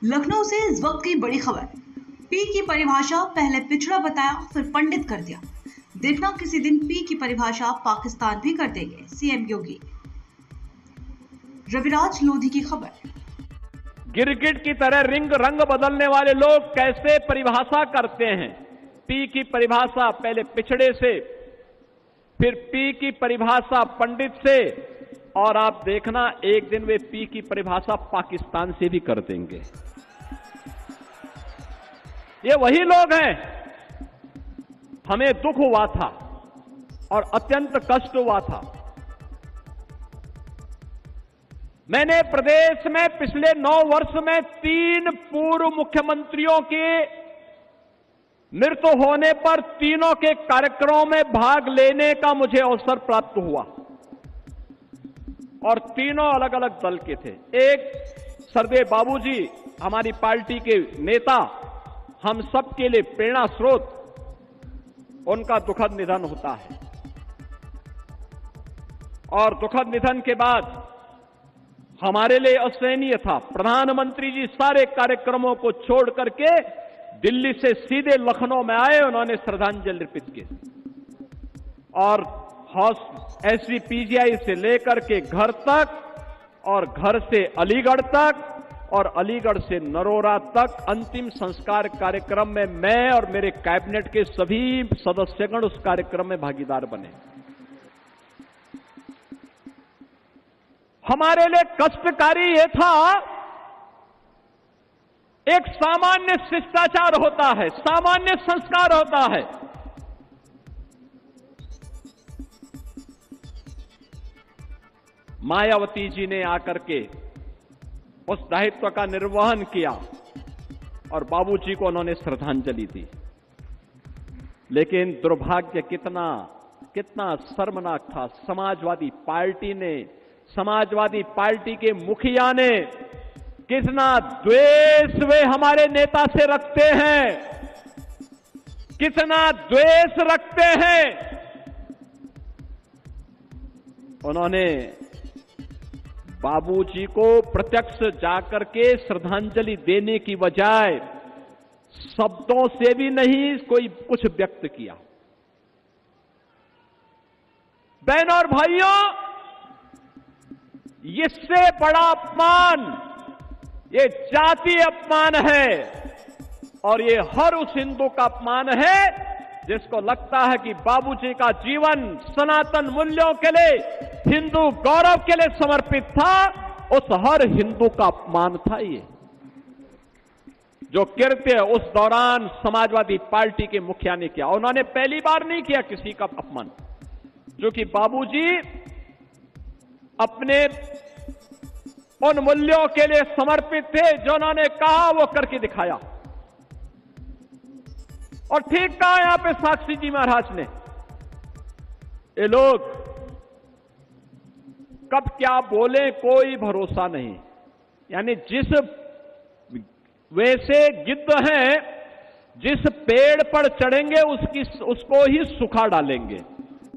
लखनऊ से इस वक्त की बड़ी खबर। पी की परिभाषा पहले पिछड़ा बताया, फिर पंडित कर दिया। देखना किसी दिन पी की परिभाषा पाकिस्तान भी कर देंगे सीएम योगी। रविराज लोधी की खबर। गिरगिट की तरह रंग बदलने वाले लोग कैसे परिभाषा करते हैं। पी की परिभाषा पहले पिछड़े से, फिर पी की परिभाषा पंडित से, और आप देखना एक दिन वे पी की परिभाषा पाकिस्तान से भी कर देंगे। ये वही लोग हैं। हमें दुख हुआ था और अत्यंत कष्ट हुआ था। मैंने प्रदेश में पिछले 9 वर्ष में 3 पूर्व मुख्यमंत्रियों के मृत्यु होने पर तीनों के कार्यक्रमों में भाग लेने का मुझे अवसर प्राप्त हुआ, और तीनों अलग अलग दल के थे। एक सरदेव बाबूजी, हमारी पार्टी के नेता, हम सबके लिए प्रेरणा स्रोत, उनका दुखद निधन होता है। और दुखद निधन के बाद हमारे लिए असहनीय था। प्रधानमंत्री जी सारे कार्यक्रमों को छोड़ करके दिल्ली से सीधे लखनऊ में आए, उन्होंने श्रद्धांजलि अर्पित की, और एसजीपीजीआई से लेकर के घर तक, और घर से अलीगढ़ तक, और अलीगढ़ से नरोरा तक अंतिम संस्कार कार्यक्रम में मैं और मेरे कैबिनेट के सभी सदस्यगण उस कार्यक्रम में भागीदार बने। हमारे लिए कष्टकारी यह था, एक सामान्य शिष्टाचार होता है, सामान्य संस्कार होता है। मायावती जी ने आकर के उस दायित्व का निर्वहन किया और बाबूजी को उन्होंने श्रद्धांजलि दी। लेकिन दुर्भाग्य कितना शर्मनाक था। समाजवादी पार्टी के मुखिया ने कितना द्वेष वे हमारे नेता से रखते हैं, कितना द्वेष रखते हैं। उन्होंने बाबूजी को प्रत्यक्ष जाकर के श्रद्धांजलि देने की बजाय शब्दों से भी नहीं कोई कुछ व्यक्त किया। बहनों और भाइयों, इससे बड़ा अपमान ये जातीय अपमान है, और ये हर उस हिंदू का अपमान है जिसको लगता है कि बाबूजी का जीवन सनातन मूल्यों के लिए, हिंदू गौरव के लिए समर्पित था। उस हर हिंदू का अपमान था ये, जो कृत्य उस दौरान समाजवादी पार्टी के मुखिया ने किया। उन्होंने पहली बार नहीं किया किसी का अपमान, जो कि बाबूजी अपने उन मूल्यों के लिए समर्पित थे जो उन्होंने कहा वो करके दिखाया। और ठीक कहा यहां पे साक्षी जी महाराज ने, ये लोग कब क्या बोले कोई भरोसा नहीं। यानी जिस वैसे गिद्ध हैं, जिस पेड़ पर चढ़ेंगे उसको ही सुखा डालेंगे।